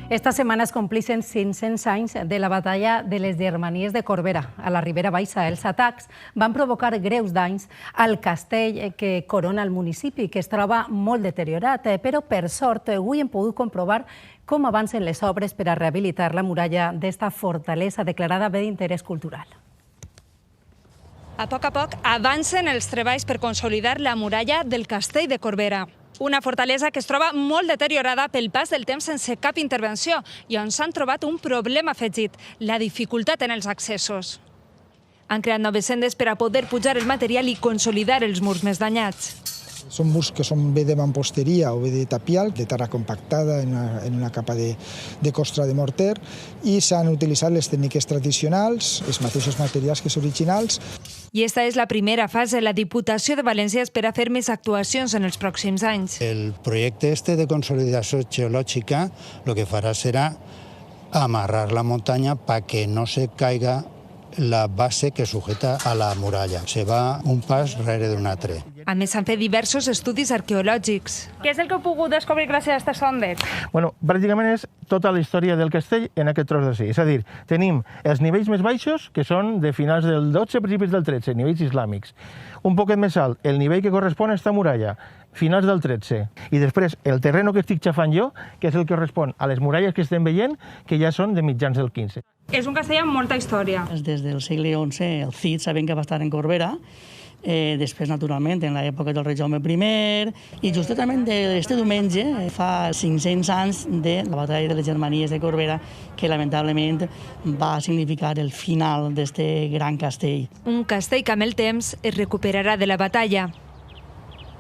Esta setmana es complixen 500 anys de la batalla de les Germanies de Corbera, a la Ribera Baixa. Els atacs van provocar greus danys al castell que corona el municipi, que es troba molt deteriorat, però per sort avui hem pogut comprovar com avancen les obres per a rehabilitar la muralla d'esta fortalesa declarada bé d'interès cultural. A poc avancen els treballs per consolidar la muralla del castell de Corbera. Una fortalesa que es troba molt deteriorada pel pas del temps sense cap intervenció i on s'han trobat un problema afegit, la dificultat en els accessos. Han creat noves sendes per a poder pujar el material i consolidar els murs més danyats. Són murs que són bé de mamposteria o bé de tapial, de terra compactada en una capa de costra de morter, i s'han utilitzat les tècniques tradicionals, els mateixos materials que els originals. I esta és la primera fase. La Diputació de València espera fer més actuacions en els pròxims anys. El projecte de consolidació geològica lo que farà serà amarrar la muntanya perquè no se caiga la base que sujeta a la muralla. Se va un pas darrere d'un altre. A més, s'han fet diversos estudis arqueològics. Què és el que heu pogut descobrir gràcies a aquestes sondes? Pràcticament és tota la història del castell en aquest tros d'ací. És a dir, tenim els nivells més baixos, que són de finals del 12, principis del 13, nivells islàmics. Un poquet més alt, el nivell que correspon a aquesta muralla, finals del 13. I després, el terreno que estic xafant jo, que és el que correspon a les muralles que estem veient, que ja són de mitjans del 15. És un castell amb molta història. Des del segle XI el Cid sabem que va estar en Corbera, després, naturalment, en l'època del rei Jaume I, i justament este diumenge fa 500 anys de la batalla de les Germanies de Corbera, que lamentablement va significar el final d'aquest gran castell. Un castell que amb el temps es recuperarà de la batalla.